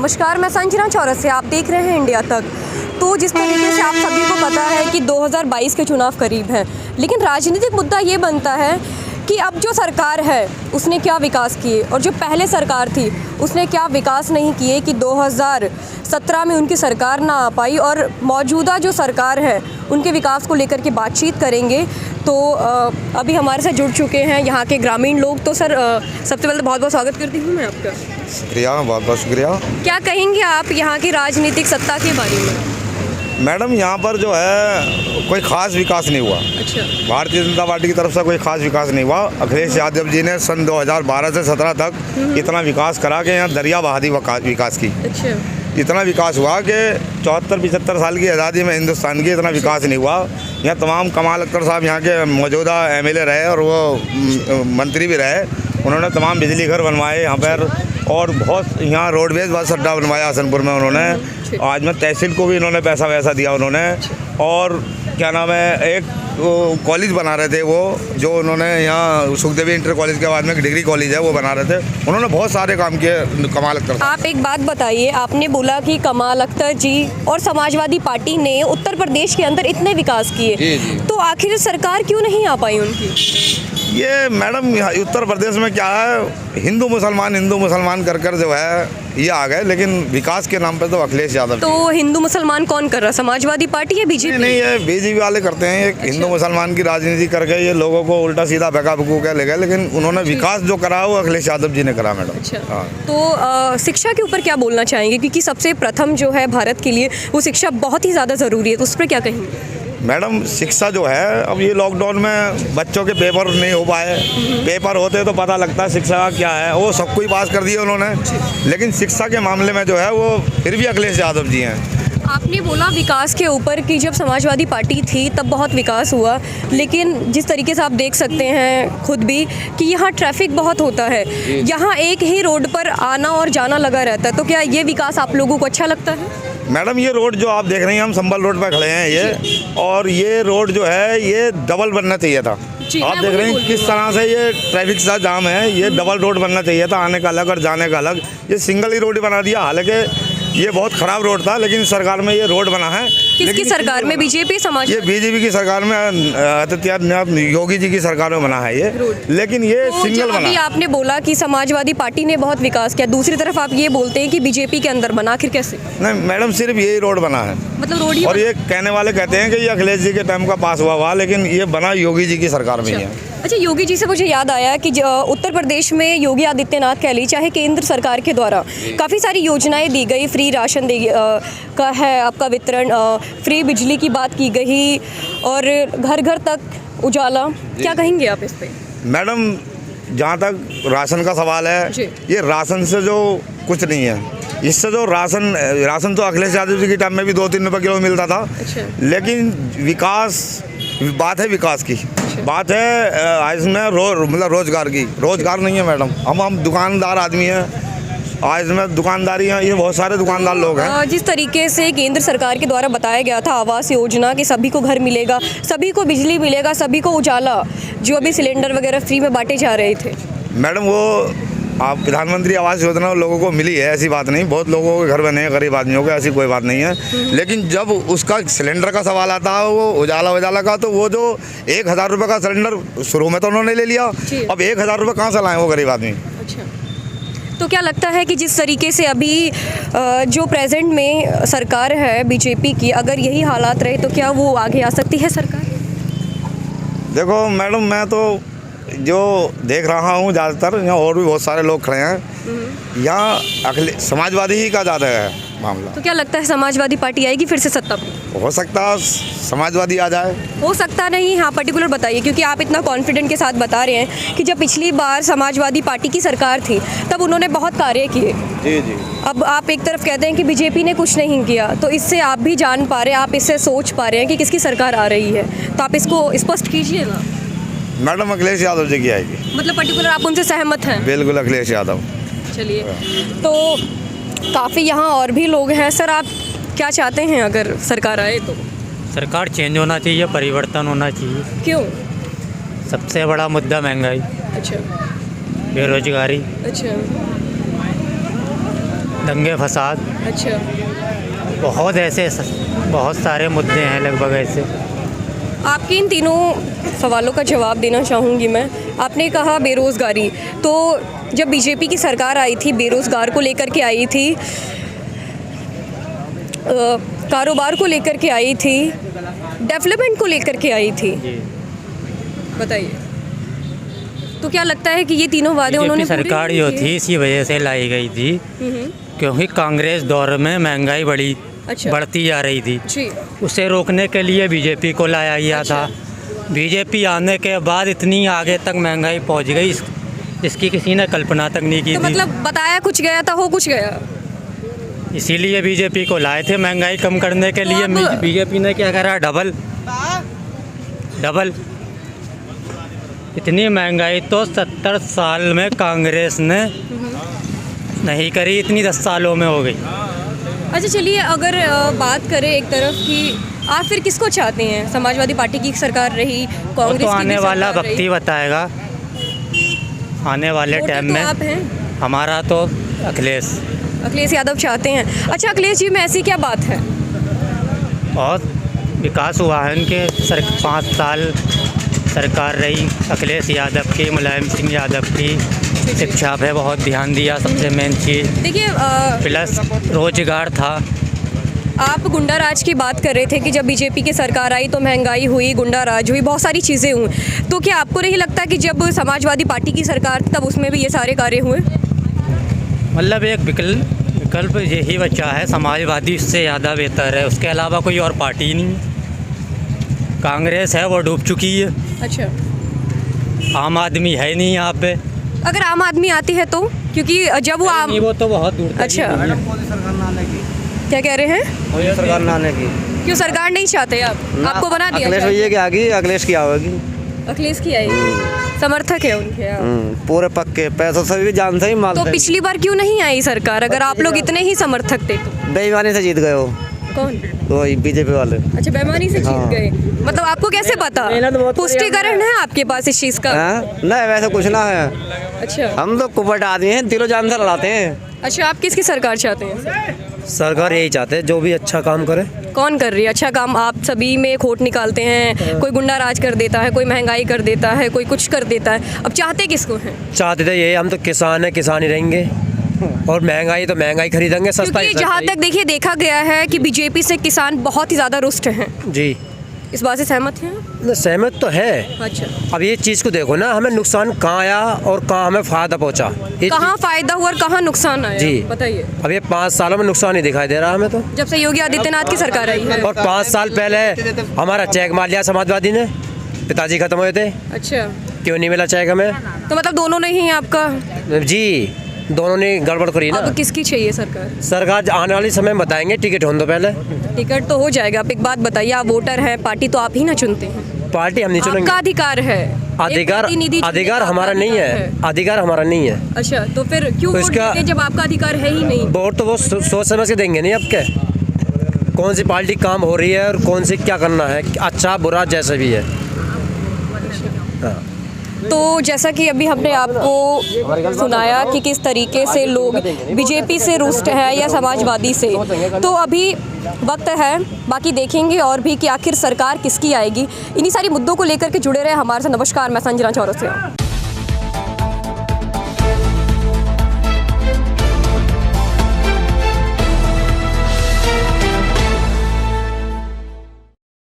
नमस्कार, मैं संजना चौरसिया, आप देख रहे हैं इंडिया तक। तो जिस तरीके से आप सभी को पता है कि 2022 के चुनाव करीब हैं, लेकिन राजनीतिक मुद्दा ये बनता है कि अब जो सरकार है उसने क्या विकास किए और जो पहले सरकार थी उसने क्या विकास नहीं किए कि 2017 में उनकी सरकार ना आ पाई। और मौजूदा जो सरकार है उनके विकास को लेकर के बातचीत करेंगे। तो अभी हमारे साथ जुड़ चुके हैं यहाँ के ग्रामीण लोग। तो सर, सबसे पहले बहुत बहुत स्वागत करती हूँ मैं आपका। शुक्रिया, बहुत बहुत शुक्रिया। क्या कहेंगे आप यहाँ की राजनीतिक सत्ता के बारे में? मैडम, यहाँ पर जो है कोई ख़ास विकास नहीं हुआ। अच्छा। भारतीय जनता पार्टी की तरफ से कोई ख़ास विकास नहीं हुआ। अखिलेश यादव जी ने सन 2012 से 17 तक इतना विकास करा के यहाँ दरिया बहा दी विकास की। अच्छा। इतना विकास हुआ कि 74-75 साल की आज़ादी में हिंदुस्तान की इतना विकास नहीं हुआ। यहाँ तमाम कमाल अख्तर साहब यहाँ के मौजूदा एमएलए रहे और वो मंत्री भी रहे। उन्होंने तमाम बिजली घर बनवाए यहाँ पर और बहुत यहाँ रोडवेज बस अड्डा बनवाया हसनपुर में उन्होंने। आज में तहसील को भी इन्होंने पैसा वैसा दिया उन्होंने। और क्या नाम है, एक कॉलेज बना रहे थे वो, जो उन्होंने यहाँ सुखदेवी इंटर कॉलेज के बाद में एक डिग्री कॉलेज है वो बना रहे थे। उन्होंने बहुत सारे काम किए कमाल अख्तर। आप एक बात बताइए, आपने बोला कि कमाल अख्तर जी और समाजवादी पार्टी ने उत्तर प्रदेश के अंदर इतने विकास किए, तो आखिर सरकार क्यों नहीं आ पाई उनकी? ये मैडम, उत्तर प्रदेश में क्या है, हिंदू मुसलमान कर कर जो है ये आ गए, लेकिन विकास के नाम पे तो अखिलेश यादव। तो हिंदू मुसलमान कौन कर रहा, समाजवादी पार्टी या बीजेपी? नहीं, ये बीजेपी वाले करते हैं। एक हिंदू मुसलमान की राजनीति करके ये लोगों को उल्टा सीधा बेकाबूकू कह ले गए, लेकिन उन्होंने विकास जो करा वो अखिलेश यादव जी ने करा मैडम। अच्छा। तो शिक्षा के ऊपर क्या बोलना चाहेंगे, क्योंकि सबसे प्रथम जो है भारत के लिए वो शिक्षा बहुत ही ज़्यादा ज़रूरी है, तो उस पर क्या कहेंगे? मैडम, शिक्षा जो है, अब ये लॉकडाउन में बच्चों के पेपर नहीं हो पाए। पेपर होते तो पता लगता है शिक्षा का क्या है, वो सब कुछ पास कर दिया उन्होंने। लेकिन शिक्षा के मामले में जो है वो फिर भी अखिलेश यादव जी हैं। आपने बोला विकास के ऊपर कि जब समाजवादी पार्टी थी तब बहुत विकास हुआ, लेकिन जिस तरीके से आप देख सकते हैं खुद भी कि यहाँ ट्रैफिक बहुत होता है, यहाँ एक ही रोड पर आना और जाना लगा रहता है, तो क्या ये विकास आप लोगों को अच्छा लगता है? मैडम, ये रोड जो आप देख रही हैं, हम संभल रोड पर खड़े हैं ये, और ये रोड जो है ये डबल बनना चाहिए था। आप देख रहे हैं किस तरह से ये ट्रैफिक का जाम है, ये डबल रोड बनना चाहिए था, आने का अलग और जाने का अलग। ये सिंगल ही रोड बना दिया। हालांकि ये बहुत ख़राब रोड था, लेकिन सरकार में ये रोड बना है। किसकी सरकार में? बीजेपी समाज? ये बीजेपी की सरकार में, योगी जी की सरकार में बना है ये, लेकिन ये तो सिंगल बना। अभी आपने बोला कि समाजवादी पार्टी ने बहुत विकास किया, दूसरी तरफ आप ये बोलते हैं कि बीजेपी के अंदर बना, आखिर कैसे? नहीं मैडम, सिर्फ यही रोड बना है, मतलब रोड ही। और ये कहने वाले कहते हैं कि ये अखिलेश जी के टाइम का पास हुआ, लेकिन ये बना योगी जी की सरकार में ही है। अच्छा, योगी जी से मुझे याद आया कि उत्तर प्रदेश में योगी आदित्यनाथ कह ली, चाहे केंद्र सरकार के द्वारा काफ़ी सारी योजनाएं दी गई, फ्री राशन का है आपका वितरण, फ्री बिजली की बात की गई और घर घर तक उजाला। क्या कहेंगे आप इस पे? मैडम, जहाँ तक राशन का सवाल है, ये राशन से जो कुछ नहीं है, इससे जो राशन तो अखिलेश यादव जी के टाइम में भी 2-3 रुपये किलो मिलता था। अच्छा। लेकिन विकास, बात है विकास की, बात है इसमें मतलब रोजगार की। रोजगार नहीं है मैडम। हम दुकानदार आदमी हैं, आज में दुकानदारी है, ये बहुत सारे दुकानदार लोग हैं। जिस तरीके से केंद्र सरकार के द्वारा बताया गया था आवास योजना कि सभी को घर मिलेगा, सभी को बिजली मिलेगा, सभी को उजाला, जो अभी सिलेंडर वगैरह फ्री में बांटे जा रहे थे मैडम, वो आप प्रधानमंत्री आवास योजना लोगों को मिली है, ऐसी बात नहीं। बहुत लोगों के घर बने हैं गरीब आदमियों के, ऐसी कोई बात नहीं है। लेकिन जब उसका सिलेंडर का सवाल आता है, वो उजाला का, तो वो जो 1000 रुपये का सिलेंडर शुरू में तो उन्होंने ले लिया, अब 1000 रुपये कहाँ से लाएँ वो गरीब आदमी? अच्छा। तो क्या लगता है कि जिस तरीके से अभी जो प्रेजेंट में सरकार है बीजेपी की, अगर यही हालात रहे तो क्या वो आगे आ सकती है सरकार? देखो मैडम, मैं तो जो देख रहा हूँ ज़्यादातर, यहाँ और भी बहुत सारे लोग खड़े हैं, यहाँ समाजवादी ही का ज़्यादा है मामला। तो क्या लगता है समाजवादी पार्टी आएगी फिर से सत्ता पर? हो सकता है समाजवादी आ जाए, हो सकता नहीं। हाँ, पर्टिकुलर बताइए, क्योंकि आप इतना कॉन्फिडेंट के साथ बता रहे हैं कि जब पिछली बार समाजवादी पार्टी की सरकार थी तब उन्होंने बहुत कार्य किए। जी। अब आप एक तरफ कहते हैं कि बीजेपी ने कुछ नहीं किया, तो इससे आप भी जान पा रहे हैं, आप इससे सोच पा रहे हैं कि किसकी सरकार आ रही है, तो आप इसको स्पष्ट कीजिएगा। मैडम, अखिलेश यादव जी की आएगी। मतलब पर्टिकुलर आप उनसे सहमत हैं? बिल्कुल, अखिलेश यादव। चलिए, तो काफ़ी यहाँ और भी लोग हैं। सर, आप क्या चाहते हैं अगर सरकार आए तो? सरकार चेंज होना चाहिए, परिवर्तन होना चाहिए। क्यों? सबसे बड़ा मुद्दा महंगाई। अच्छा। बेरोजगारी। अच्छा। दंगे फसाद, अच्छा, बहुत सारे मुद्दे हैं लगभग ऐसे। आपके इन तीनों सवालों का जवाब देना चाहूँगी मैं। आपने कहा बेरोज़गारी, तो जब बीजेपी की सरकार आई थी बेरोज़गार को लेकर के आई थी, कारोबार को लेकर के आई थी, डेवलपमेंट को लेकर के आई थी, बताइए तो क्या लगता है कि ये तीनों वादे उन्होंने पूरे सरकार नहीं जो किए? थी इसी वजह से लाई गई थी क्योंकि कांग्रेस दौर में महंगाई अच्छा। बढ़ती जा रही थी। जी, उसे रोकने के लिए बीजेपी को लाया गया था। बीजेपी आने के बाद इतनी आगे तक महंगाई पहुंच गई जिसकी किसी ने कल्पना तक नहीं की तो थी। मतलब बताया कुछ गया था, हो कुछ गया। इसीलिए बीजेपी को लाए थे महंगाई कम करने के लिए। अब- बीजेपी ने क्या करा, डबल इतनी महंगाई तो 70 साल में कांग्रेस ने नहीं करी, इतनी 10 सालों में हो गई। अच्छा चलिए, अगर बात करें एक तरफ कि आप फिर किसको चाहते हैं? समाजवादी पार्टी की सरकार रही, वो कांग्रेस तो की भी आने वाला सरकार वक्त ही रही। बताएगा। आने वाले वोटर टाइम तो में आप हैं, हमारा तो अखिलेश। अखिलेश यादव चाहते हैं। अच्छा अखिलेश जी में ऐसी क्या बात है? बहुत विकास हुआ है उनके 5 साल सरकार रही अखिलेश यादव की, मुलायम सिंह यादव की। शिक्षा पे बहुत ध्यान दिया, सबसे मेन चीज़। देखिए प्लस रोजगार था। आप गुंडा राज की बात कर रहे थे कि जब बीजेपी की सरकार आई तो महंगाई हुई, गुंडा राज हुई, बहुत सारी चीज़ें हुई। तो क्या आपको नहीं लगता कि जब समाजवादी पार्टी की सरकार थी तब उसमें भी ये सारे कार्य हुए? मतलब एक विकल्प यही बचा है, समाजवादी उससे ज़्यादा बेहतर है। उसके अलावा कोई और पार्टी ही नहीं है। कांग्रेस है वो डूब चुकी है। अच्छा, आम आदमी है नहीं यहाँ पे। अगर आम आदमी आती है तो, क्योंकि जब वो आम, नहीं, वो तो बहुत दूर तक अच्छा, ही है। क्या कह रहे हैं? सरकार ना आने की क्यों सरकार नहीं चाहते आप? आपको बना दिया अखिलेश जाए? भैया की आ गई, अखिलेश की आवेगी। अखिलेश की आएगी, समर्थक है उनके आप। पूरे पक्के पैसों से भी जान से ही मालते तो हैं। पिछली बार क्यों नहीं आई सरकार अगर आप लोग इतने ही समर्थक थे तो? बेईमानी से जीत गए हो, कौन? वही बीजेपी वाले। अच्छा, बेईमानी से जीत हाँ। गए, मतलब आपको कैसे पता? मेहनत बहुत करी पुष्टिकरण है आपके पास इस चीज़ का? हाँ? नहीं वैसे कुछ ना है, अच्छा, हम तो कुपट आदमी हैं, दिलो जान से लड़ाते हैं। अच्छा आप किसकी सरकार चाहते हैं? सरकार यही चाहते हैं जो भी अच्छा काम करे। कौन कर रही है अच्छा काम? आप सभी में खोट निकालते हैं, कोई गुंडा राज कर देता है, कोई महंगाई कर देता है, कोई कुछ कर देता है। अब चाहते किसको हैं? चाहते थे ये, हम तो किसान है, किसान ही रहेंगे, और महंगाई तो महंगाई खरीदेंगे, सस्ता क्योंकि जहाँ तक देखिए देखा गया है कि बीजेपी से किसान बहुत ही ज़्यादा रुष्ट हैं। जी। इस बात से सहमत हैं? न, सहमत तो है। अच्छा, अब ये चीज़ को देखो ना, हमें नुकसान कहाँ आया और कहाँ हमें फ़ायदा पहुँचा। ये कहाँ फायदा हुआ और कहाँ नुकसान आया? जी। बताइए। अब ये 5 सालों में नुकसान ही दिखाई दे रहा है हमें तो। जब से योगी आदित्यनाथ की सरकार आई है। और 5 साल पहले हमारा चेक मार लिया समाजवादी ने, पिताजी खत्म हुए थे, अच्छा, क्यों नहीं मिला चेक हमें? तो मतलब दोनों नहीं है आपका? जी, दोनों ने गड़बड़ करी ना। अब किसकी चाहिए सरकार? सरकार आने वाले समय में बताएंगे, टिकट होने दो पहले। टिकट तो हो जाएगा। आप एक बात बताइए, आप वोटर हैं, पार्टी तो आप ही ना चुनते हैं। पार्टी हम नहीं चुनेंगे। आपका अधिकार है। एक अधिकार प्रतिनिधि चुनने अधिकार का हमारा आपका नहीं अधिकार है, अधिकार हमारा नहीं है। अच्छा, तो फिर क्यों तो वोट इसका- देते हैं जब आपका अधिकार है ही नहीं? वोट तो वो सोच समझ के देंगे नहीं। अब क्या, कौन सी पार्टी काम हो रही है और कौन सी क्या करना है, अच्छा बुरा जैसे भी है। हाँ। तो जैसा कि अभी हमने आपको सुनाया कि किस तरीके से लोग बीजेपी से रुष्ट है या समाजवादी से, तो अभी वक्त है, बाकी देखेंगे और भी कि आखिर सरकार किसकी आएगी। इन्हीं सारी मुद्दों को लेकर के जुड़े रहे हमारे साथ। नमस्कार, मैं संजना चौरसिया।